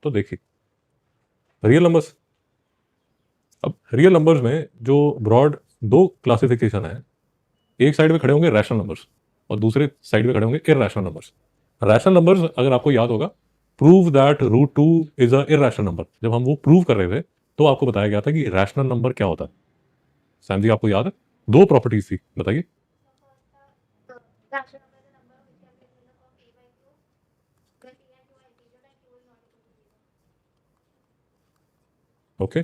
तो देखिए real numbers, अब रियल नंबर्स में जो ब्रॉड दो क्लासिफिकेशन है, एक साइड में खड़े होंगे रैशनल नंबर्स और दूसरे साइड में खड़े होंगे इरैशनल नंबर्स। रैशनल नंबर्स अगर आपको याद होगा, prove that root two is a irrational number, जब हम वो प्रूव कर रहे थे तो आपको बताया गया था कि रैशनल नंबर क्या होता है। सैम जी आपको याद है, दो प्रॉपर्टीज थी, बताइए। ओके,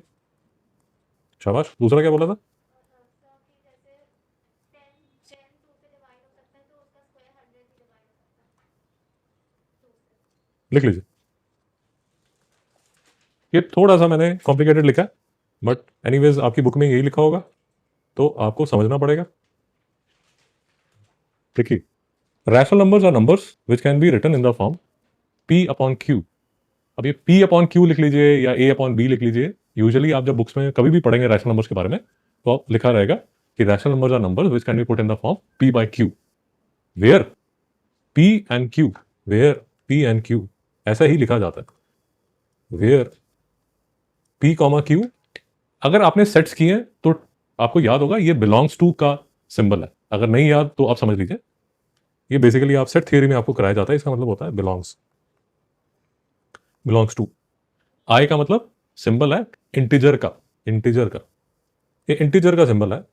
शाबाश। दूसरा क्या बोला था? लिख लीजिए, ये थोड़ा सा मैंने कॉम्प्लिकेटेड लिखा है, बट एनीवेज आपकी बुक में यही लिखा होगा तो आपको समझना पड़ेगा। देखिए, rational numbers are numbers which can be written in the form p upon q। अब ये p अपॉन q लिख लीजिए या a अपॉन b लिख लीजिए। यूजुअली आप जब बुक्स में कभी भी पढ़ेंगे रैशनल नंबर्स के बारे में तो आप लिखा रहेगा कि rational numbers are numbers which can be put in the form p by q, where p and q, where p and q ऐसा ही लिखा जाता है, वेयर p कॉमा q। अगर आपने सेट्स किए हैं तो आपको याद होगा ये बिलोंग्स टू का सिंबल है, अगर नहीं याद तो आप समझ लीजिए। ये बेसिकली आप सेट थियरी में आपको कराया जाता है, इसका मतलब होता है बिलोंग्स, बिलोंग्स टू। आई का मतलब सिंबल है इंटीजर का, इंटीजर का, ये इंटीजर का सिंबल है।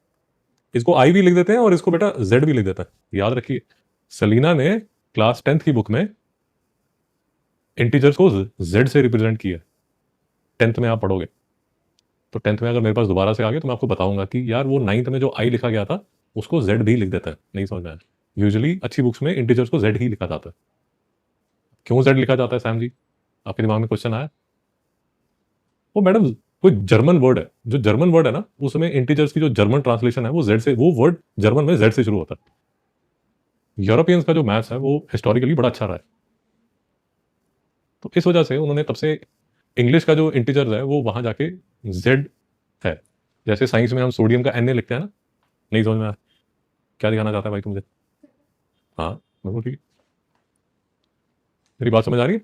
इसको आई भी लिख देते हैं और इसको बेटा जेड भी लिख देता है। याद रखिए, सलीना ने क्लास 10th की बुक में इंटीजर्स को जेड से रिप्रेजेंट किया। 10th में आप पढ़ोगे तो 10th में अगर मेरे पास दोबारा से आ गए तो मैं आपको बताऊंगा कि यार वो 9th में जो आई लिखा गया था उसको जेड भी लिख देता है। नहीं समझ में आया? यूजुअली अच्छी बुक्स में इंटीजर्स को जेड ही लिखा जाता है। क्यों जेड लिखा जाता है सैम जी, आपके दिमाग में क्वेश्चन आया? वो मैडम कोई जर्मन वर्ड है, जो जर्मन वर्ड है ना उसमें इंटीजर्स की जो जर्मन ट्रांसलेशन है वो जेड से, वो वर्ड जर्मन में जेड से शुरू होता है। यूरोपियंस का जो मैथ्स है वो हिस्टोरिकली बड़ा अच्छा रहा है, तो इस वजह से उन्होंने तब से इंग्लिश का जो इंटीजर है वो वहां जाके जेड है। जैसे साइंस में हम सोडियम का Na लिखते हैं ना। नहीं समझ में आया? क्या दिखाना चाहता है भाई तू मुझे? हाँ बिल्कुल ठीक है, मेरी बात समझ आ रही है?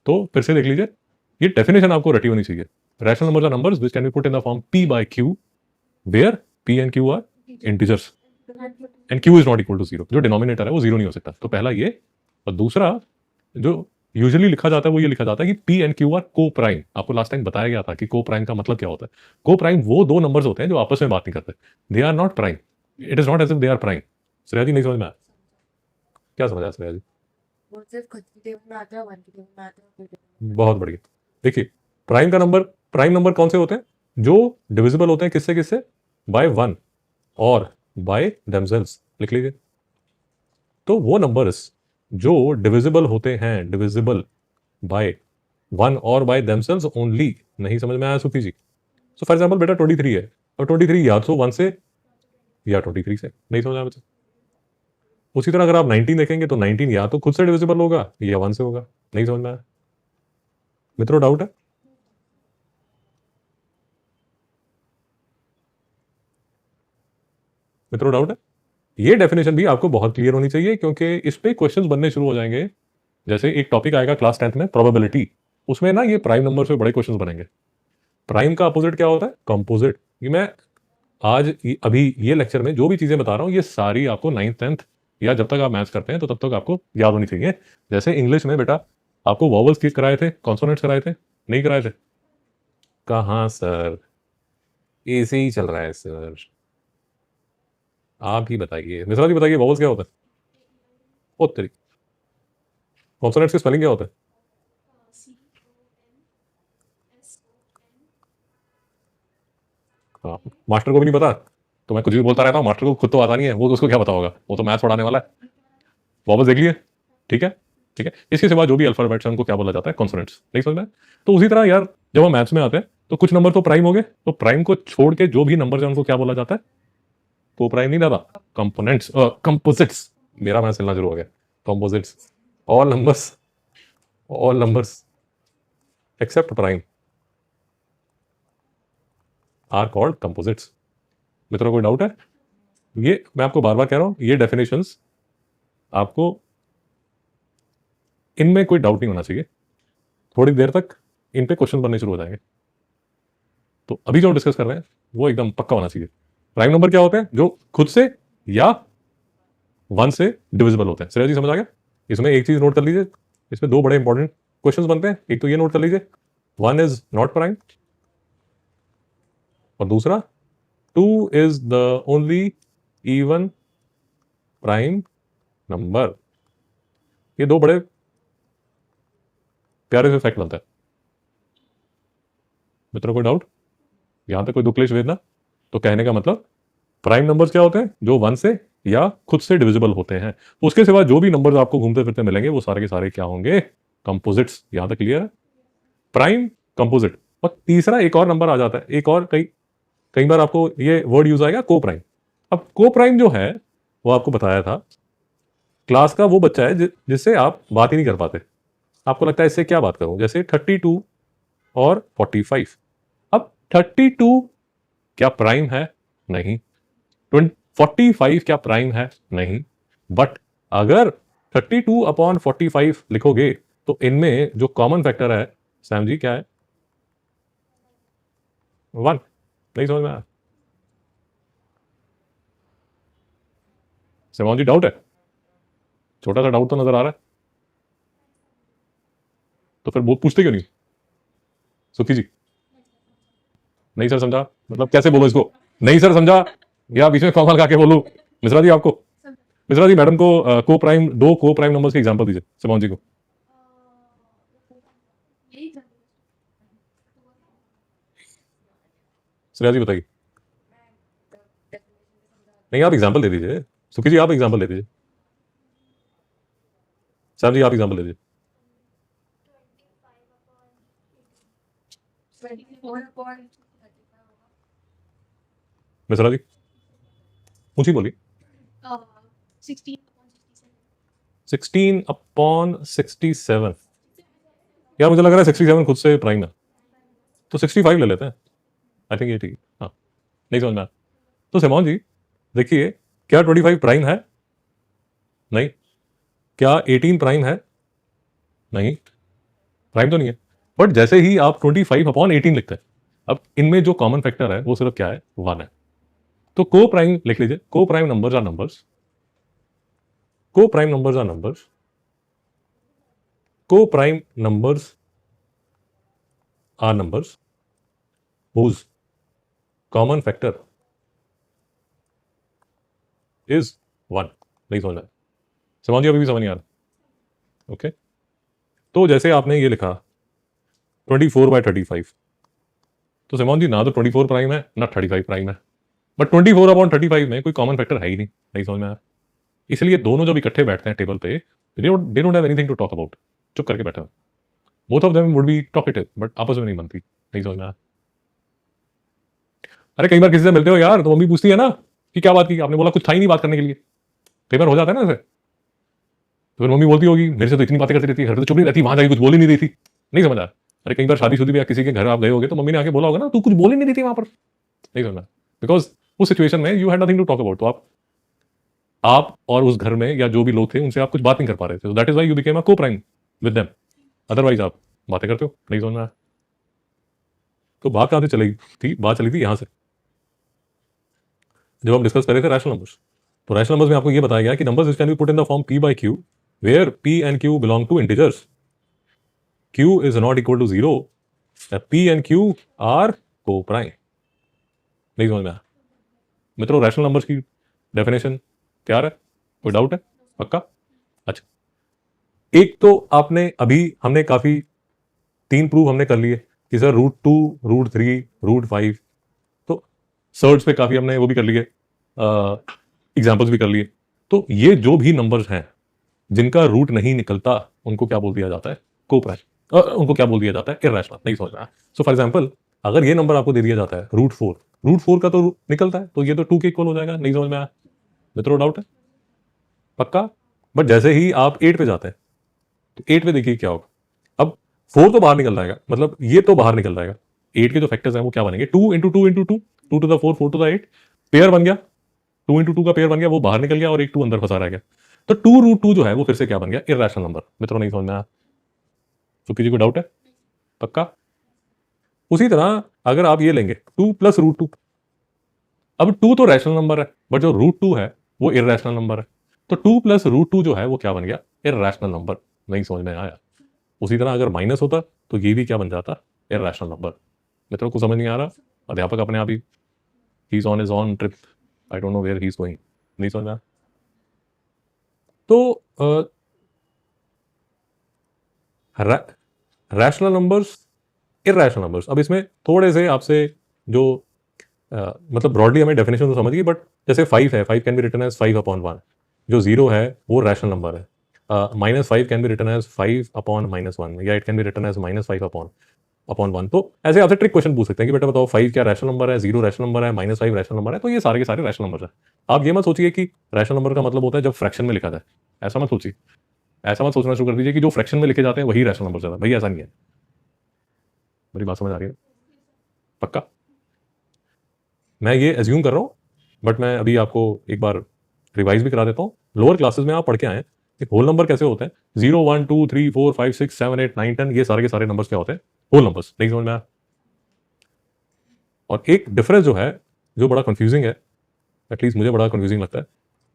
तो फिर से देख लीजिए, ये डेफिनेशन आपको रटी होनी चाहिए। Rational numbers are numbers which can be put in the form p by q, where p and q are integers and q is not equal to zero. जो डिनोमिनेटर है वो जीरो नहीं हो सकता, तो पहला ये। और दूसरा जो यूजुअली लिखा जाता है वो ये लिखा जाता है कि p and q are co prime. आपको लास्ट टाइम बताया गया था कि को प्राइम का मतलब क्या होता है। को प्राइम वो दो नंबर्स होते हैं जो आपस में बात नहीं करते, they are not prime, it is not as if they are prime. Shreya ji नहीं समझ में आया? क्या समझ आया श्रेया जी? वो सिर्फ खुद की टेबल में आता है, वन की टेबल में आता है, टू टेबल में। बहुत बढ़िया। देखिए, प्राइम का नंबर, प्राइम नंबर कौन से होते हैं? जो डिविजिबल होते हैं किससे किससे? बाय वन और बाय देमसेल्व्स। लिख लीजिए, तो वो नंबर्स जो डिविजिबल होते हैं, डिविजिबल बाय वन और बाय देमसेल्व्स ओनली। नहीं समझ में आया सुखी जी? सो फॉर एग्जाम्पल बेटा 23 है, और 23 या तो 1 से या 23 से। नहीं समझ आया बच्चा? उसी तरह अगर आप 19 देखेंगे तो 19 या तो खुद से डिविजिबल होगा या 1 से होगा। नहीं समझ में आया मित्रों? डाउट है? मित्रों डाउट है? ये डेफिनेशन भी आपको बहुत क्लियर होनी चाहिए क्योंकि इस पे क्वेश्चंस बनने शुरू हो जाएंगे। जैसे एक टॉपिक आएगा क्लास 10th में, प्रोबेबिलिटी, उसमें ना ये प्राइम नंबर से बड़े क्वेश्चंस बनेंगे। प्राइम का अपोजिट क्या होता है? कंपोजिट। ये मैं आज अभी ये लेक्चर में जो भी चीजें बता रहा हूँ ये सारी आपको 9th 10th या जब तक आप मैथ्स करते हैं तो तब तक आपको याद होनी चाहिए। जैसे इंग्लिश में बेटा आपको वॉवल्स किस कराए थे, कॉन्सोनेंट्स कराए थे? नहीं कराए थे? कहाँ सर, ऐसे ही चल रहा है सर। आप ही बताइए, मिश्रा जी बताइए, वॉवल्स क्या होता है? ओ तेरी, कॉन्सोनेंट्स की स्पेलिंग क्या होता है? हाँ, मास्टर को भी नहीं पता तो मैं कुछ भी बोलता रहता हूँ, मास्टर को खुद तो आता नहीं है, वो उसको क्या पता होगा, वो तो मैथ्स पढ़ाने वाला है। वापस देख लिए? ठीक है, ठीक है। इसके सिवा जो भी अल्फाबेट्स हैं उनको क्या बोला जाता है? कॉन्सोनेंट्स। नहीं समझ में आया? तो उसी तरह यार जब हम मैथ्स में आते हैं तो कुछ नंबर तो प्राइम हो गए, तो प्राइम को छोड़ के जो भी नंबर है उनको क्या बोला जाता है? को प्राइम नहीं दादा, कंपोनेंट्स, कंपोजिट्स। मेरा मैथ चलना शुरू हो गया। Composites, all numbers except prime are called composites. मित्रों कोई डाउट है? ये मैं आपको बार बार कह रहा हूं, ये डेफिनेशंस आपको, इनमें कोई डाउट नहीं होना चाहिए। थोड़ी देर तक इन पे क्वेश्चन बनने शुरू हो जाएंगे। तो अभी जो डिस्कस कर रहे हैं वो एकदम पक्का होना चाहिए। प्राइम नंबर क्या होते हैं? जो खुद से या 1 से डिविजिबल होते हैं। श्रेया जी समझ आ गया? इसमें एक चीज नोट कर लीजिए, इसमें दो बड़े इंपॉर्टेंट क्वेश्चंस बनते हैं। एक तो ये नोट कर लीजिए, 1 इज नॉट प्राइम, और दूसरा 2 is the only even prime number. ये दो बड़े प्यारे से फैक्ट बनता है। मित्रों कोई डाउट? यहां तक कोई दुक्लेश वेदना? तो कहने का मतलब प्राइम नंबर्स क्या होते हैं? जो 1 से या खुद से डिविजिबल होते हैं। उसके सिवा जो भी नंबर्स आपको घूमते फिरते मिलेंगे वो सारे के सारे क्या होंगे? कंपोजिट्स। यहां तक क्लियर है? Prime, composite. और तीसरा एक और नंबर आ जाता है, एक और कई कई बार आपको ये वर्ड यूज आएगा, को प्राइम। अब को प्राइम जो है वो आपको बताया था, क्लास का वो बच्चा है जिससे आप बात ही नहीं कर पाते। आपको लगता है इससे क्या बात करूं? जैसे 32 और 45। अब 32 क्या प्राइम है? नहीं। 45 क्या प्राइम है? नहीं। बट अगर 32 अपॉन 45 लिखोगे तो इनमें जो कॉमन फैक्टर है सैम जी क्या है? 1। नहीं समझ में आया? सैम जी डाउट है? छोटा सा डाउट तो नजर आ रहा है, तो फिर वो पूछते क्यों नहीं? सुखी जी नहीं सर समझा, मतलब कैसे बोलो इसको? नहीं सर समझा, या बीच में कॉमन खा के बोलूं? मिश्रा जी आपको, मिश्रा जी मैडम को को प्राइम, दो को प्राइम नंबर्स के एग्जांपल दीजिए सिमोन जी को। यही था। श्रेया जी बताइए। नहीं आप एग्जांपल दे दीजिए। सुखी जी आप एग्जांपल दे दीजिए। सैम जी आप एग्जांपल दे दीजिए। 24 upon 35 होगा। मिश्रा जी ऊंची बोली। 16 upon 67। 16 अपॉन 67। यार मुझे लग रहा है 67 खुद से प्राइम है, तो 65 ले लेते हैं। आई थिंक ये ठीक है। हाँ नहीं समझ में आया? तो सिमोन जी देखिए, क्या 25 प्राइम है? नहीं। क्या 18 प्राइम है? नहीं, प्राइम तो नहीं है। बट जैसे ही आप 25 अपॉन 18 लिखते हैं, अब इनमें जो कॉमन फैक्टर है वो सिर्फ क्या है? 1 है। तो को प्राइम लिख लीजिए। Co prime numbers are numbers, co prime numbers are numbers, co prime numbers are numbers whose common factor is 1। नहीं समझ में आया? सिमोन जी अभी भी समझ नहीं आ रहा? ओके, तो जैसे आपने ये लिखा 24/35, तो सिमोन जी ना तो 24 प्राइम है ना 35 प्राइम है, बट 24 अपॉन 35 में कोई कॉमन फैक्टर है ही नहीं। नहीं समझ में आया? इसलिए दोनों जब इकट्ठे बैठते हैं टेबल पे, they don't have anything to talk about. चुप करके बैठे हैं। Both of them would be talkative, but आपस में नहीं बनती। नहीं समझ में आया? अरे कई बार किसी से मिलते हो यार, तो मम्मी पूछती है ना कि क्या बात की, आपने बोला कुछ था ही नहीं बात करने के लिए। कई बार हो जाता है ना ऐसे, तो फिर मम्मी बोलती होगी मेरे से तो इतनी बातें करती रहती है, घर पे तो चुप नहीं रहती, वहां जाके कुछ बोल ही नहीं रही थी। नहीं समझ आया? अरे कई बार शादीशुदी में या किसी के घर आप गए होगे तो मम्मी ने आके बोला होगा ना तू कुछ बोल ही नहीं रही थी वहां पर। नहीं समझ आया? बिकॉज उस सिचुएशन में you had nothing to talk about. तो आप और उस घर में या जो भी लोग थे उनसे आप कुछ बात नहीं कर पा रहे थे, that is why you became a को प्राइम विद देम। अदरवाइज आप बातें करते हो। नहीं समझ में आया? तो बात कहां से चली थी? बात चली थी यहां से, जब हम डिस्कस कर रहे थे रैशनल नंबर्स। तो रैशनल नंबर्स में आपको ये बताया गया कि numbers can be put in the form p by q where p and q belong to integers, q is not equal to 0, p and q are co prime. नहीं समझ में आया? मित्रों रैशनल नंबर्स की डेफिनेशन क्या है? कोई doubt है? पक्का? अच्छा, एक तो आपने अभी हमने काफी 3 प्रूव हमने कर लिए कि सर √2, √3, √5, तो सर्ड्स पे काफी हमने वो भी कर लिए, एग्जाम्पल्स भी कर लिए। तो ये जो भी नंबर्स हैं जिनका रूट नहीं निकलता उनको क्या बोल दिया जाता है? को प्राइम। उनको क्या बोल दिया जाता है? इररेशनल। नहीं समझ रहा? सो फॉर एग्जांपल अगर ये नंबर आपको दे दिया जाता है √4, √4 का तो निकलता है, तो ये तो 2 के इक्वल हो जाएगा। नहीं समझ में आया? मित्रों डाउट है? पक्का? बट जैसे ही आप 8 पे जाते हैं तो 8 पे देखिए क्या होगा। अब 4 तो बाहर निकल जाएगा, मतलब ये तो बाहर निकल जाएगा। 8 के जो फैक्टर्स हैं वो क्या बनेंगे? 2 into 2 into 2, 2 to the 4, 4 to the 8, pair बन गया। 2 इंटू 2 का पेयर बन गया, वो बाहर निकल गया और एक 2 अंदर फंसा रह गया। तो 2 √2 जो है वो फिर से क्या बन गया? Irrational number. मित्रों नहीं समझ में आया? तो किसी को डाउट है? पक्का? उसी तरह अगर आप ये लेंगे 2 प्लस रूट 2, अब 2 तो रैशनल नंबर है, बट जो रूट 2 है वो इरेशनल नंबर है, तो 2 प्लस रूट 2 जो है वो क्या बन गया, इरेशनल नंबर। नहीं समझ में आया? उसी तरह अगर माइनस होता तो ये भी क्या बन जाता, इरेशनल नंबर। मित्रों को समझ नहीं आ रहा? अध्यापक अपने आप ही he is on is on trip, I don't know where he is going. नहीं समझ में आया? तो रैशनल नंबर्स, इरेशनल नंबर्स, अब इसमें थोड़े से आपसे जो मतलब ब्रॉडली हमें डेफिनेशन तो समझ गई, बट जैसे 5 है, 5 कैन बी रिटन एज 5/1, जो 0 है वो रैशनल नंबर है। -5 कैन बी रिटन एज 5/-1, या it can be written as -5/1। तो ऐसे आपसे ट्रिक क्वेश्चन पूछ सकते हैं कि बेटा बताओ 5 क्या रैशनल नंबर है, 0 रैशनल नंबर है, -5 रैशनल नंबर है। तो ये सारे के सारे रैशनल नंबर है। आप ये मत सोचिए कि रैशनल नंबर का मतलब होता है जब फ्रैक्शन में लिखा जाए, ऐसा मत सोचिए। ऐसा मत सोचना शुरू कर दीजिए कि जो फ्रैक्शन में लिखे जाते हैं वही रैशनल नंबर है। भाई ऐसा नहीं है। मेरी बात समझ आ रही है? पक्का? मैं ये एज्यूम कर रहा हूँ, बट मैं अभी आपको एक बार रिवाइज भी करा देता हूँ। लोअर क्लासेस में आप पढ़ के आए कि होल नंबर कैसे होते हैं। 0 1 2 3 4 5 6 7 8 9 10, ये सारे के सारे नंबर्स क्या होते हैं, होल नंबर्स। नहीं समझ में आया? और एक डिफरेंस जो है, जो बड़ा कंफ्यूजिंग है, एटलीस्ट मुझे बड़ा कंफ्यूजिंग लगता है,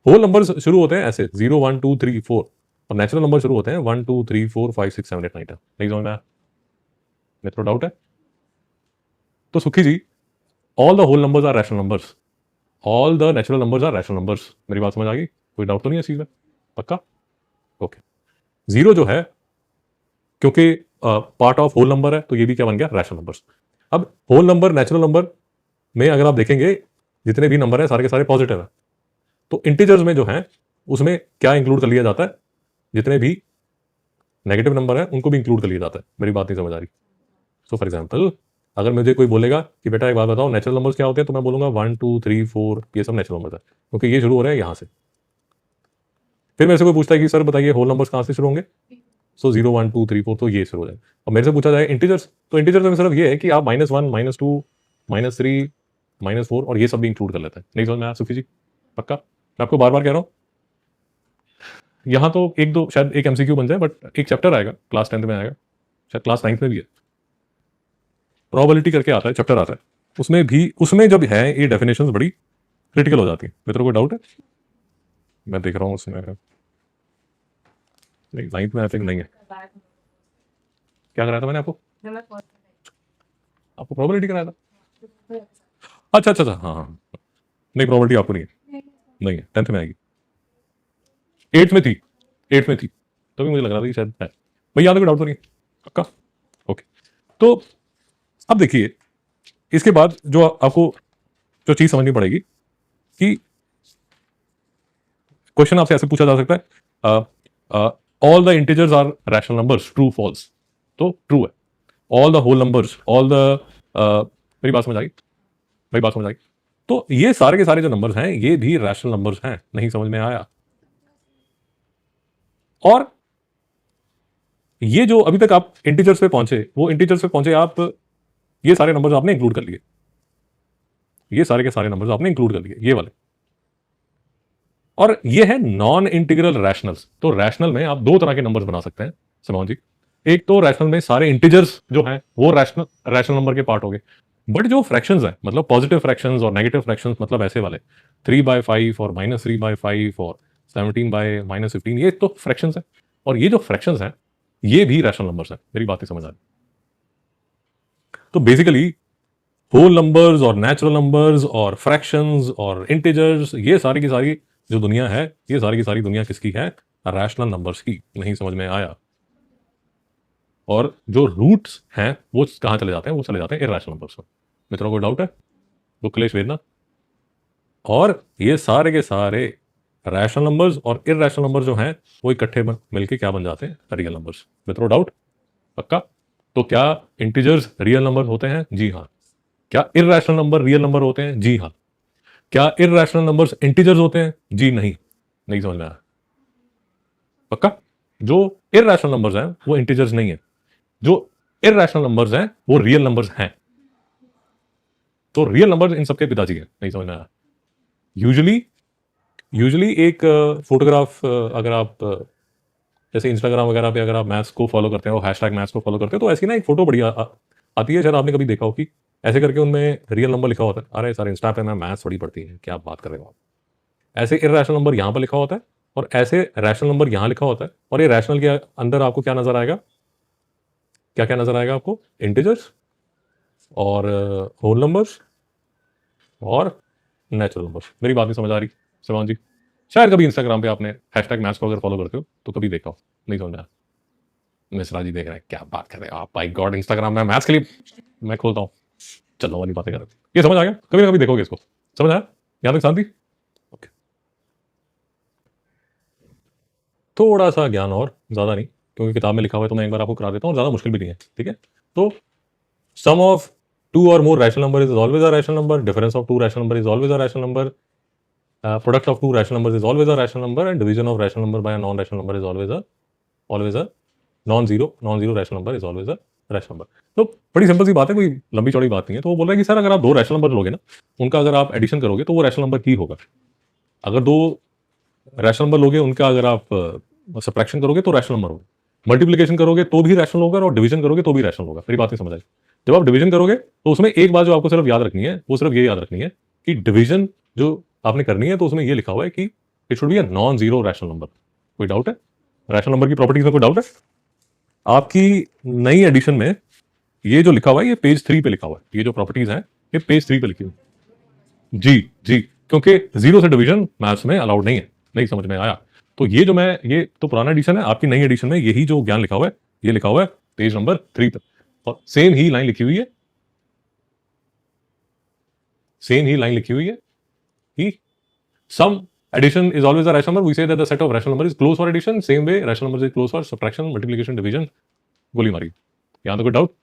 होल नंबर्स शुरू होते हैं ऐसे 0 1 2 3 4, और नेचुरल नंबर शुरू होते हैं 1 2 3 4 5 6 7 8 9 10। नहीं समझ में आया? मित्रों डाउट है? तो Sukhi ji, all the whole numbers are rational numbers, all the natural numbers are rational numbers. मेरी बात समझ आ गई? कोई डाउट तो नहीं है इस चीज में? पक्का? ओके। 0 जो है, क्योंकि पार्ट ऑफ होल नंबर है, तो ये भी क्या बन गया, रैशनल नंबर्स। अब होल नंबर, नेचुरल नंबर में अगर आप देखेंगे जितने भी नंबर है सारे के सारे पॉजिटिव है, तो इंटीजर्स में जो है उसमें क्या इंक्लूड कर लिया जाता है, जितने भी नेगेटिव नंबर है उनको भी इंक्लूड कर लिया जाता है। मेरी बात नहीं समझ आ रही? सो फॉर एग्जाम्पल, अगर मुझे कोई बोलेगा कि बेटा एक बात बताओ नेचुरल नंबर्स क्या होते हैं, तो मैं बोलूंगा 1 2 3 4, ये सब नेचुरल नंबर्स है, क्योंकि ये शुरू हो रहे हैं यहाँ से। फिर मेरे से कोई पूछता है कि सर बताइए होल नंबर्स कहाँ से शुरू होंगे, सो 0 1 2 3 4, तो ये शुरू हो जाए। और मेरे से पूछा जाए इंटीजर्स, तो इंटीजर्स में सिर्फ ये है कि आप -1 -2 -3 -4 और ये सब भी इंक्लूड कर लेते हैं। नहीं समझ में आया सुखी जी? पक्का? मैं आपको बार बार कह रहा हूँ, यहाँ तो एक दो शायद एक एमसीक्यू बन जाए, बट एक चैप्टर आएगा क्लास 10th में, आएगा शायद क्लास 9th में भी है, प्रोबेबिलिटी करके आता है, चैप्टर आता है, उसमें भी, उसमें जब है ये डेफिनेशंस बड़ी क्रिटिकल हो जाती है। मित्रों को डाउट है? मैं देख रहा हूँ उसमें, नहीं 9th में आई थिंक नहीं है। क्या कराया था मैंने आपको? आपको प्रोबेबिलिटी कराया था? अच्छा अच्छा अच्छा, हाँ हाँ। नहीं प्रोबेबिलिटी आपको नहीं है, नहीं है, 10th में आएगी। 8th में थी, 8th में थी, तभी मुझे लग रहा था कि शायद है। भैया कोई डाउट तो नहीं है? पक्का? ओके। तो अब देखिए, इसके बाद जो आपको जो चीज समझनी पड़ेगी कि क्वेश्चन आपसे ऐसे पूछा जा सकता है, all the integers are rational numbers, true false? तो ट्रू है। All the whole numbers, all the, मेरी बात समझ आई? मेरी बात समझ आई? तो ये सारे के सारे जो नंबर्स हैं ये भी रैशनल नंबर्स हैं। नहीं समझ में आया? और ये जो अभी तक आप इंटीजर्स पे पहुंचे, वो इंटीजर्स पे पहुंचे आप, ये सारे नंबर्स आपने इंक्लूड कर लिए, ये सारे के सारे नंबर्स आपने इंक्लूड कर लिए, ये वाले। और ये है नॉन इंटीग्रल रैशनल्स। तो रैशनल में आप दो तरह के नंबर्स बना सकते हैं समोहन जी। एक तो रैशनल में सारे इंटीजर्स जो हैं वो रैशनल नंबर के पार्ट हो गए, बट जो फ्रैक्शंस हैं, मतलब पॉजिटिव फ्रैक्शंस और नेगेटिव फ्रैक्शंस, मतलब ऐसे वाले 3/5 और -3/5 और 17/-15, ये तो फ्रैक्शंस हैं। और ये जो फ्रैक्शंस हैं ये भी रैशनल नंबर्स हैं। मेरी बात ही समझ आ रही? तो बेसिकली होल नंबर्स और नेचुरल नंबर्स और फ्रैक्शंस और इंटीजर्स, ये सारी की सारी जो दुनिया है, ये सारी की सारी दुनिया किसकी है, रैशनल नंबर्स की। नहीं समझ में आया? और जो रूट्स हैं वो कहां चले जाते हैं, वो चले जाते हैं इरैशनल नंबर्स में। मित्रों को डाउट है? बुकलेश वेदना। और ये सारे के सारे रैशनल नंबर्स और इरैशनल नंबर्स जो हैं वो इकट्ठे मिलके क्या बन जाते हैं, रियल नंबर्स। मित्रों डाउट? पक्का? तो क्या इंटीजर्स रियल नंबर होते हैं? जी हाँ। क्या इरैशनल नंबर रियल नंबर होते हैं? जी हाँ। क्या इरैशनल नंबर्स इंटीजर्स होते हैं? जी नहीं। नहीं समझ में आया? पक्का? जो इरैशनल नंबर्स हैं वो इंटीजर्स नहीं है, जो इरैशनल नंबर्स हैं वो रियल नंबर्स हैं। तो रियल नंबर्स इन सबके पिताजी है। नहीं समझ में आया? यूजुअली एक फोटोग्राफ, अगर आप जैसे इंस्टाग्राम वगैरह पे अगर आप मैथ्स को फॉलो करते हैं और हैशटैग मैथ्स को फॉलो करते हैं, तो ऐसी ना एक फोटो बढ़िया आती है, शायद आपने कभी देखा हो कि ऐसे करके उनमें रियल नंबर लिखा होता है। अरे सर इंस्टा पे मैं मैथ्स थोड़ी पढ़ती है, क्या बात कर रहे हो आप। ऐसे इरेशनल नंबर यहाँ पर लिखा होता है और ऐसे रैशनल नंबर यहाँ लिखा होता है, और ये रैशनल के अंदर आपको क्या नजर आएगा, क्या क्या नजर आएगा आपको, इंटीजर्स और होल नंबर्स और नेचुरल नंबर्स। मेरी बात नहीं समझ आ रही सलमान जी? शायद कभी इंस्टाग्राम पे आपने हैशटैग मैथ्स को अगर फॉलो करते हो तो कभी देखा हो, नहीं समझ में आया। मिश्रा जी देख रहे हैं, क्या बात कर रहे हो आप, बाई गॉड इंस्टाग्राम में मैथ्स के लिए मैं खोलता हूँ, चलो वाली बातें कर रहे थे। ये समझ आ गया, कभी ना कभी देखोगे इसको, समझ आया? यहाँ तक शांति? ओके, थोड़ा सा ज्ञान और, ज्यादा नहीं, क्योंकि किताब में लिखा हुआ है तो मैं एक बार आपको करा देता हूँ, और ज्यादा मुश्किल भी नहीं है, ठीक है? तो सम ऑफ टू और more rational number is always a rational number, difference of to rational number is always a rational number, product of two rational numbers is always a rational number, and division of rational number by a non-rational number is always a non-zero rational number is always a rational number। तो बड़ी simple सी बात है, कोई लंबी चौड़ी बात नहीं है। तो वो बोल रहा है कि सर अगर आप दो रैशनल नंबर लोगे ना, उनका अगर आप एडिशन करोगे तो वो रैशनल नंबर की होगा। अगर दो रैशनल नंबर लोगे, उनका अगर आप सब्ट्रैक्शन करोगे तो रैशनल नंबर होगा, मल्टीप्लिकेशन करोगे तो भी रैशनल होगा, और डिवीजन करोगे तो भी रैशनल होगा। मेरी बात नहीं समझ आई? जब आप डिवीजन करोगे तो उसमें एक बात जो आपको सिर्फ याद रखनी है, वो सिर्फ ये याद रखनी है कि डिवीजन जो आपने करनी है तो उसमें ये लिखा हुआ है कि it should be a non zero rational number. कोई डाउट है रैशनल नंबर की प्रॉपर्टीज में? कोई डाउट है? आपकी नई एडिशन में ये जो लिखा हुआ है, ये पेज 3 पे लिखा हुआ है, ये जो प्रॉपर्टीज हैं ये पेज 3 पे लिखी हुई है। जी जी, क्योंकि जीरो से डिवीजन मैथ्स में अलाउड नहीं है। नहीं समझ में आया? तो ये जो मैं, ये तो पुराना एडिशन है, आपकी नई एडिशन में यही जो ज्ञान लिखा हुआ है ये लिखा हुआ है पेज नंबर 3 पर, और सेम ही लाइन लिखी हुई है, सेम ही लाइन लिखी हुई है कि some addition is always a rational number. We say that the set of rational number is closed for addition. Same way, rational numbers is closed for subtraction, multiplication, division. गोली मारी। यहां तो कोई doubt?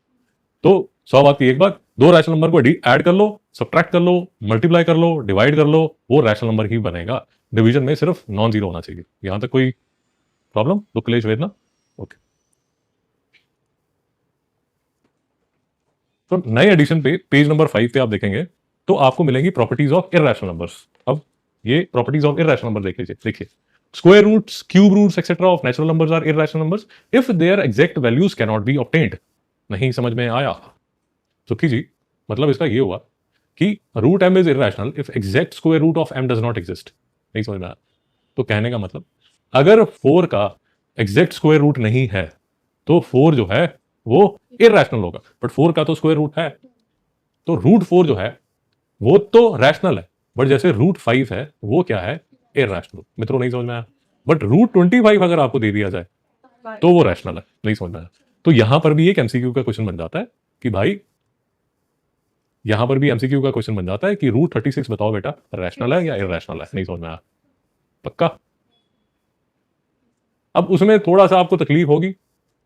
तो 100 बात की एक बात, दो रैशनल नंबर को ऐड कर लो, सब्ट्रैक्ट कर लो, मल्टीप्लाई कर लो, डिवाइड कर लो, वो रैशनल नंबर ही बनेगा। डिवीजन में सिर्फ नॉन जीरो होना चाहिए। यहां तक कोई प्रॉब्लम? तो क्लेश वेदना? ओके। तो नए एडिशन पे पेज नंबर 5 पे आप देखेंगे तो आपको मिलेंगी प्रॉपर्टीज ऑफ इररेशनल नंबर्स। अब ये प्रॉपर्टीज ऑफ इररेशनल नंबर देख लीजिए, देखिए, square roots, cube roots etcetera of natural numbers are irrational numbers if their exact values can not be obtained. नहीं समझ में आया सुखी जी? मतलब इसका ये हुआ कि root M is irrational if exact square root of M does not exist. नहीं समझ में आया? तो कहने का मतलब, अगर 4 का एग्जैक्ट स्क्वायर रूट नहीं है तो 4 जो है वो इररेशनल होगा, बट 4 का तो स्क्वायर रूट है, तो रूट 4 जो है वो तो रैशनल है, बट जैसे रूट 5 है वो क्या है, इररेशनल। मित्रों नहीं समझ में आया? बट रूट 25 अगर आपको दे दिया जाए तो वो रैशनल है। नहीं समझ में आया? तो यहां पर भी एक एमसीक्यू का क्वेश्चन बन जाता है कि भाई, यहां पर भी एमसीक्यू का क्वेश्चन बन जाता है कि रूट 36 बताओ बेटा, रैशनल है या इररेशनल है? नहीं समझ में आया? पक्का? अब उसमें थोड़ा सा आपको तकलीफ होगी,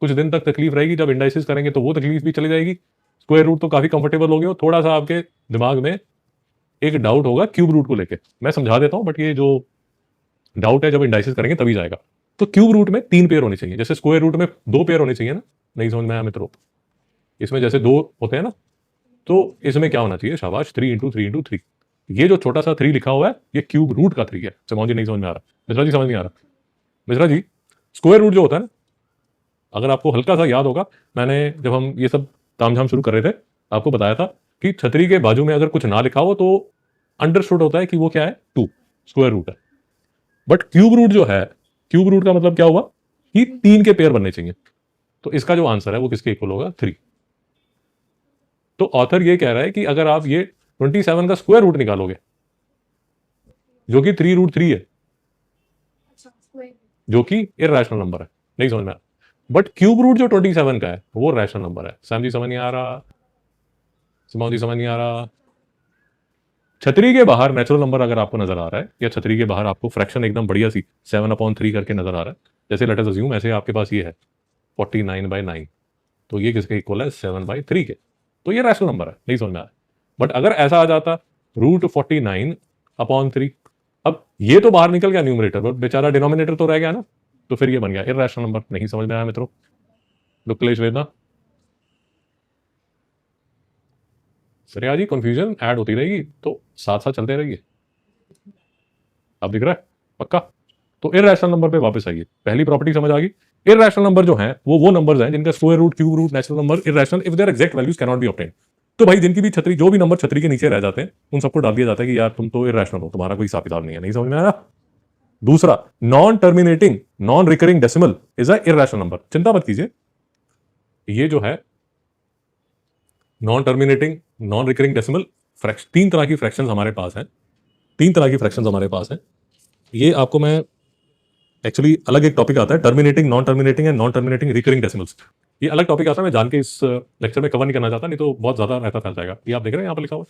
कुछ दिन तक तकलीफ रहेगी, जब इंडाइसिस करेंगे तो वो तकलीफ भी चली जाएगी। स्क्वायर रूट तो काफी कंफर्टेबल हो गए, थोड़ा सा आपके दिमाग में एक डाउट होगा क्यूब रूट को लेके। मैं समझा देता हूं, बट ये जो डाउट है जब इंडाइसिस करेंगे तभी जाएगा। तो क्यूब रूट में 3 पेयर होने चाहिए, जैसे स्क्वायर रूट में 2 पेयर होने चाहिए ना। नहीं समझ में आया मित्रों? इसमें जैसे 2 होते हैं ना, तो इसमें क्या होना चाहिए, शाबाश, 3 इंटू 3 इंटू 3। ये जो छोटा सा 3 लिखा हुआ है ये क्यूब रूट का 3 है। समझ नहीं समझ में आ रहा? मिश्रा जी समझ नहीं आ रहा? मिश्रा जी, स्क्वायर रूट जो होता है ना, अगर आपको हल्का सा याद होगा, मैंने जब हम ये सब तामझाम शुरू कर रहे थे आपको बताया था कि छतरी के बाजू में अगर कुछ ना लिखा हो तो अंडरस्टूड होता है कि वो क्या है, 2 स्क्वायर रूट है। बट क्यूब रूट जो है, क्यूब रूट का मतलब क्या हुआ कि 3 के पेयर बनने चाहिए। तो इसका जो आंसर है वो किसके इक्वल होगा, 3। तो ऑथर ये कह रहा है कि अगर आप ये 27 का स्क्वायर रूट निकालोगे जो कि 3 रूट 3 है, जो कि इररेशनल नंबर है। नहीं समझ में आया? बट क्यूब रूट जो 27 का है वो रैशनल नंबर है। सैम जी समझ नहीं आ रहा? सिमोन जी समझ नहीं आ रहा? छतरी के बाहर नेचुरल नंबर अगर आपको नजर आ रहा है, या छतरी के बाहर आपको फ्रैक्शन एकदम बढ़िया सी 7/3 करके नजर आ रहा है, जैसे लेट अस अज्यूम ऐसे आपके पास ये है 49/9, तो ये किसके इक्वल है, 7/3 के। तो ये रैशनल नंबर है। नहीं समझ में आया? बट अगर ऐसा आ जाता रूट 49/3, अब ये तो बाहर निकल गया न्यूमरेटर, बट बेचारा डिनोमिनेटर तो रह गया ना, तो फिर ये बन गया इररेशनल नंबर। नहीं समझ में आया मित्रों? दुक्लेश वेदना? सर जी कंफ्यूजन ऐड होती रहेगी, तो साथ साथ चलते रहिए। अब दिख रहा है? पक्का? तो इररेशनल नंबर पे वापस आइए। पहली प्रॉपर्टी समझ आ गई इरैशनल नंबर जो हैं वो नंबर्स हैं जिनका square root, cube root, natural number irrational if their exact values can not be obtained. तो भाई जिनकी भी छतरी, जो भी नंबर छतरी के नीचे रह जाते हैं, उन सबको डाल दिया जाता है कि यार तुम तो इरैशनल हो, तुम्हारा कोई हिसाब किताब नहीं है। नहीं समझ में आया? दूसरा, non terminating non recurring decimal is a irrational number. चिंता मत कीजिए, ये जो है non terminating non recurring decimal fraction, तीन तरह की फ्रैक्शंस हमारे पास हैं, तीन तरह की फ्रैक्शंस हमारे पास हैं। ये आपको मैं एक्चुअली अलग एक टॉपिक आता है, terminating non terminating and non terminating recurring decimals. ये अलग टॉपिक आता है, मैं जान के इस लेक्चर में कवर नहीं करना चाहता, नहीं तो बहुत ज्यादा रहता फैल जाएगा। ये आप देख रहे हैं यहाँ पर लिखा हुआ,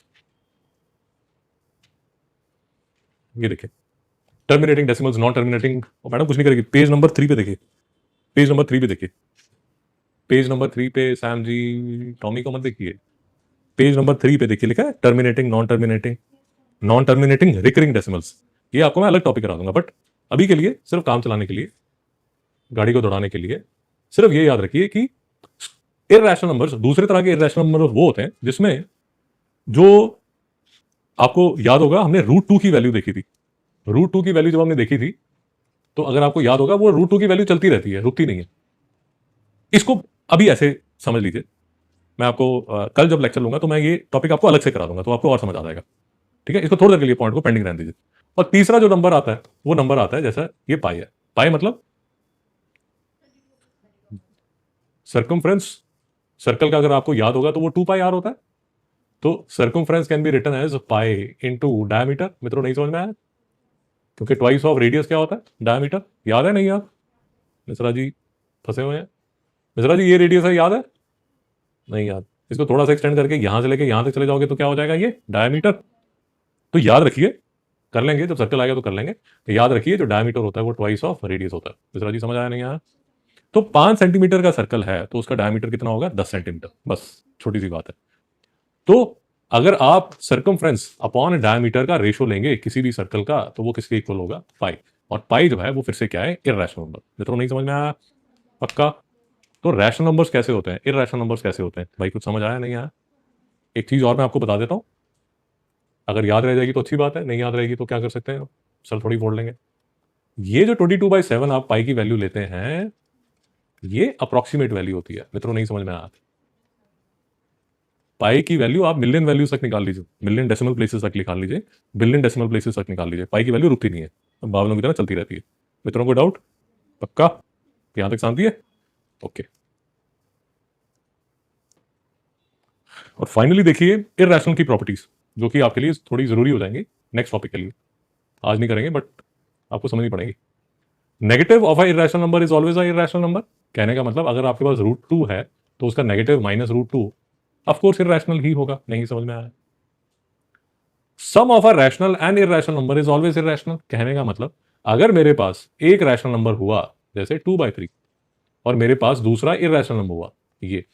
ये देखिए terminating decimals, non terminating. Madam कुछ नहीं करेगी, पेज नंबर 3 पे देखिए, पेज नंबर 3 पे देखिए, पेज नंबर 3 पे सैम जी, टॉमी को मत देखिए, पेज नंबर 3 पे देखिए, लिखा है terminating non terminating recurring decimals. ये आपको मैं अलग टॉपिक करा दूंगा, बट अभी के लिए सिर्फ काम चलाने के लिए, गाड़ी को दौड़ाने के लिए सिर्फ ये याद रखिए कि इरैशनल नंबर्स, दूसरे तरह के इरैशनल नंबर्स वो होते हैं जिसमें, जो आपको याद होगा हमने √2 की वैल्यू देखी थी। √2 की वैल्यू जब हमने देखी थी, तो अगर आपको याद होगा वो √2 की वैल्यू चलती रहती है, रुकती नहीं है। इसको अभी ऐसे समझ लीजिए, मैं आपको कल जब लेक्चर लूंगा तो मैं ये टॉपिक आपको अलग से करा दूंगा, तो आपको और समझ आ जाएगा। ठीक है, इसको थोड़ी देर के लिए पॉइंट को पेंडिंग रहने दीजिए। और तीसरा जो नंबर आता है, वो नंबर आता है जैसा ये पाई है। पाई मतलब सर्कमफ्रेंस, सर्कल का अगर आपको याद होगा तो वो 2πr होता है। तो circumference can be written as pi into diameter. मित्रों नहीं समझ में आया? क्योंकि ट्वाइस ऑफ रेडियस क्या होता है? डायमीटर। याद है नहीं याद? मिश्रा जी फंसे हुए हैं। मिश्रा जी ये रेडियस है, याद है? नहीं याद? इसको थोड़ा सा एक्सटेंड करके यहां से लेके यहां तक चले जाओगे तो क्या हो जाएगा? ये डायमीटर। तो याद रखिए, कर लेंगे जब सर्कल आएगा तो कर लेंगे। तो याद रखिए जो डायमीटर होता है वो ट्वाइस ऑफ रेडियस होता है। मिश्रा जी समझ आया नहीं आया? तो 5 सेंटीमीटर का सर्कल है तो उसका डायमीटर कितना होगा? 10 सेंटीमीटर। बस छोटी सी बात है। तो अगर आप सर्कमफ्रेंस अपॉन डायमीटर का रेशो लेंगे किसी भी सर्कल का, तो वो किसके इक्वल होगा? पाई। और पाई जो है वो फिर से क्या है? Irrational number. मित्रों नहीं समझ में आया? पक्का? तो रैशनल नंबर्स कैसे होते हैं, इरैशनल नंबर्स कैसे होते हैं? भाई कुछ समझ आया नहीं आया? एक चीज और मैं आपको बता देता हूं, अगर याद रह जाएगी तो अच्छी बात है, नहीं याद रहेगी तो क्या कर सकते हैं, सर थोड़ी फोड़ लेंगे। ये जो 22/7 आप पाई की वैल्यू लेते हैं, ये अप्रोक्सीमेट वैल्यू होती है। मित्रों नहीं समझ में आया? पाई की वैल्यू आप मिलियन वैल्यूज तक निकाल लीजिए, मिलियन डेसिमल प्लेसेस तक निकाल लीजिए, बिलियन डेसिमल प्लेसेस तक निकाल लीजिए, पाई की वैल्यू रुकती नहीं है, बावलों की तरह चलती रहती है। मित्रों को डाउट? पक्का? यहां तक शांति है? ओके। और फाइनली देखिए इरैशनल की प्रॉपर्टीज, जो कि आपके लिए थोड़ी जरूरी हो जाएंगी नेक्स्ट टॉपिक के लिए। आज नहीं करेंगे बट आपको समझनी पड़ेगी। Negative of a irrational number is always a irrational number. कहने का मतलब अगर आपके पास √2 है तो उसका negative minus √2 of course irrational ही होगा। नहीं समझ में आया? Sum of a rational and irrational number is always irrational. कहने का मतलब अगर मेरे पास एक रैशनल नंबर हुआ जैसे 2/3 और मेरे पास दूसरा इरैशनल नंबर हुआ ये,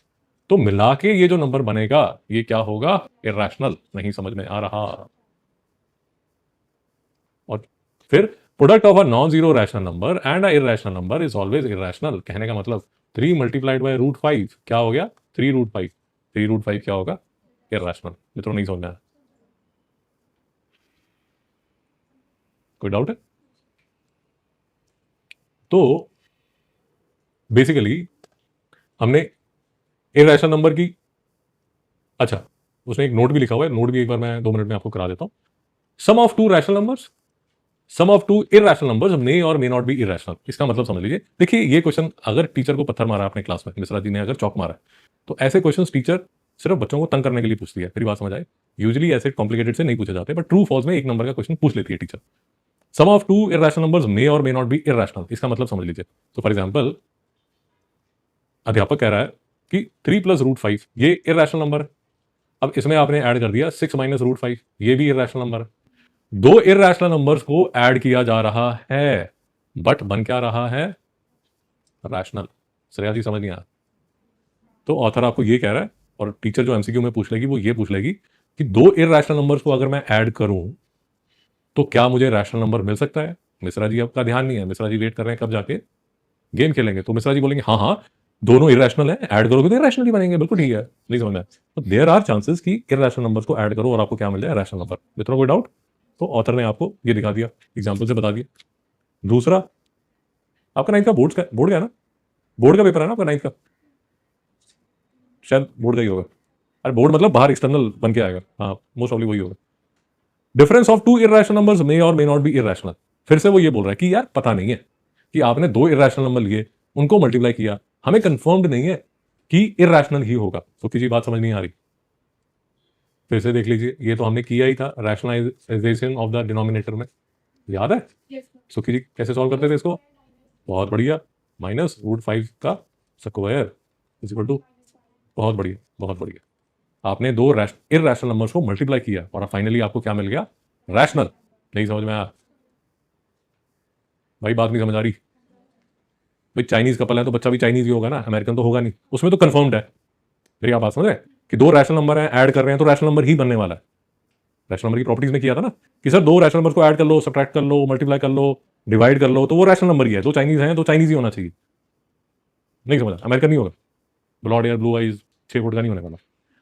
तो मिला के ये जो नंबर बनेगा ये क्या होगा? इरैशनल। नहीं समझ में आ रहा? और फिर product of a non zero rational number and a irrational number is always irrational. कहने का मतलब 3 मल्टीप्लाइड बाय √5 क्या हो गया? 3√5। 3√5 क्या होगा? इरैशनल। मित्रों नहीं समझ में आया? कोई डाउट है? तो बेसिकली हमने इरैशनल नंबर की, अच्छा उसने एक नोट भी लिखा हुआ है, नोट भी एक बार मैं 2 मिनट में आपको करा देता हूं। Sum of 2 rational numbers, sum of 2 irrational numbers may और मे नॉट बी इरैशनल। इसका मतलब समझ लीजिए। देखिए ये क्वेश्चन अगर टीचर को पत्थर मारा अपने क्लास में, मिश्रा जी ने अगर चौक मारा, तो ऐसे क्वेश्चन टीचर सिर्फ बच्चों को तंग करने के लिए पूछती है। मेरी बात समझ आए? यूजुअली ऐसे कॉम्प्लिकेटेड से नहीं पूछे जाते, बट ट्रू फॉल्स में एक नंबर का क्वेश्चन पूछ लेती है teacher. Sum of 2 irrational numbers may और मे नॉट बी इरैशनल, इसका मतलब समझ लीजिए। तो फॉर एग्जाम्पल अध्यापक कह रहा है कि 3 + √5 ये इरैशनल नंबर है। अब इसमें आपने ऐड कर दिया 6 - √5, ये भी इरैशनल नंबर है। 2 इरैशनल नंबर्स को ऐड किया जा रहा है, बट बन क्या रहा है? रैशनल। श्रेया जी समझ नहीं आया? तो ऑथर आपको ये कह रहा है, और टीचर जो एमसीक्यू में पूछ लेगी वो ये पूछ लेगी कि 2 इरैशनल नंबर्स को अगर मैं ऐड करूं तो क्या मुझे रैशनल नंबर मिल सकता है? मिश्रा जी आपका ध्यान नहीं है, मिश्रा जी वेट कर रहे हैं कब जाके गेम खेलेंगे। तो मिश्रा जी बोलेंगे हाँ हाँ दोनों इरैशनल है, ऐड करोगे तो इरैशनल ही बनेंगे। बिल्कुल ठीक है, नहीं समझ में आया? तो देयर आर चांसेस कि इरैशनल नंबर्स को ऐड करो और आपको क्या मिल जाए? Rational number. मित्रों कोई डाउट? तो ऑथर ने आपको ये दिखा दिया, एग्जाम्पल से बता दिया। दूसरा, आपका 9th का बोर्ड गया ना? बोर्ड का पेपर है ना आपका 9th का, शायद बोर्ड का ही होगा। अरे बोर्ड मतलब बाहर एक्सटर्नल बन के आएगा, हाँ मोस्ट ऑफली वही होगा। Difference of two irrational numbers may और मे नॉट बी इरेशनल। फिर से वो ये बोल रहा है कि यार पता नहीं है कि आपने दो इरेशनल नंबर लिए, उनको मल्टीप्लाई किया, हमें कंफर्म्ड नहीं है कि इरेशनल ही होगा। तो किसी बात समझ नहीं आ रही, फिर से देख लीजिए, ये तो हमने किया ही था रैशनलाइजेशन ऑफ द डिनोमिनेटर में, याद है सुखी जी कैसे सॉल्व करते थे इसको? बहुत बढ़िया, -√5 का स्क्वायर इज इक्वल टू, बहुत बढ़िया बहुत बढ़िया। आपने दो इरैशनल नंबर्स को मल्टीप्लाई किया और फाइनली आपको क्या मिल गया? रैशनल। नहीं समझ में आया भाई? बात नहीं समझ आ रही भाई? चाइनीज कपल है तो बच्चा भी चाइनीज ही होगा ना, अमेरिकन तो होगा नहीं, उसमें तो कंफर्म्ड है। मेरी आप बात समझ रहे हैं कि दो रैशनल नंबर हैं, ऐड कर रहे हैं तो रैशनल नंबर ही बनने वाला है। रैशनल नंबर की प्रॉपर्टीज में किया था ना कि सर दो रैशनल नंबर को ऐड कर लो, सब्ट्रैक्ट कर लो, मल्टीप्लाई कर लो, डिवाइड कर लो, तो वो रैशनल नंबर ही है। दो चाइनीज हैं तो चाइनीज ही होना चाहिए। नहीं समझा? अमेरिकन नहीं होगा, ब्लॉड एयर ब्लू आइज 6 फुट का नहीं होने वाला।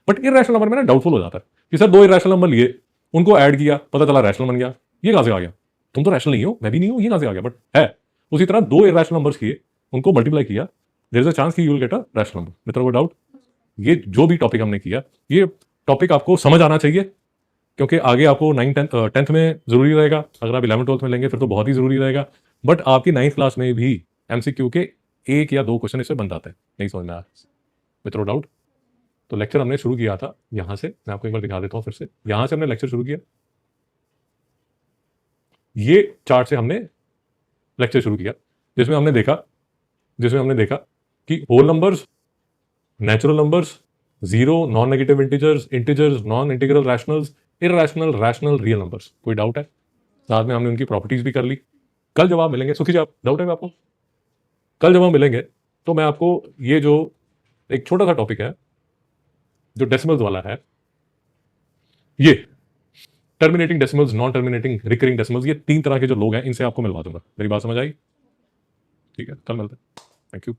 बट इरैशनल नंबर में ना डाउटफुल हो जाता है कि सर दो इरैशनल नंबर लिए, उनको ऐड किया, पता चला रैशनल बन गया। ये कहां से आ गया? तुम तो रैशनल नहीं हो, मैं भी नहीं हूं, ये कहां से आ गया? बट है। उसी तरह दो इरैशनल नंबर्स किए, उनको मल्टीप्लाई किया, देयर इज अ चांस कि you will get a rational number. मित्रों को डाउट? ये जो भी टॉपिक हमने किया, ये टॉपिक आपको समझ आना चाहिए, क्योंकि आगे आपको 9th में जरूरी रहेगा। अगर आप 11th-12th में लेंगे फिर तो बहुत ही जरूरी रहेगा। बट आपकी 9th क्लास में भी एमसीक्यू के 1 या 2 क्वेश्चन इससे बन जाते हैं। नहीं समझ में आया मित्रों? डाउट? तो लेक्चर हमने शुरू किया था यहां से, मैं आपको एक बार दिखा देता हूं फिर से। यहां से हमने लेक्चर शुरू किया, ये चार्ट से हमने लेक्चर शुरू किया, जिसमें हमने देखा कि whole numbers, natural numbers, zero, non negative integers, integers, non integral rationals, irrational, rational, real numbers. कोई डाउट है? साथ में हमने उनकी प्रॉपर्टीज भी कर ली। कल जब आप मिलेंगे, सुखी जी आप डाउट है आपको? कल जब हम मिलेंगे तो मैं आपको ये जो एक छोटा सा टॉपिक है जो डेसिमल्स वाला है, ये terminating decimals, non terminating, recurring decimals, ये 3 तरह के जो लोग हैं इनसे आपको मिलवा दूंगा। मेरी बात समझ आई? ठीक है, कल मिलते हैं। Thank you.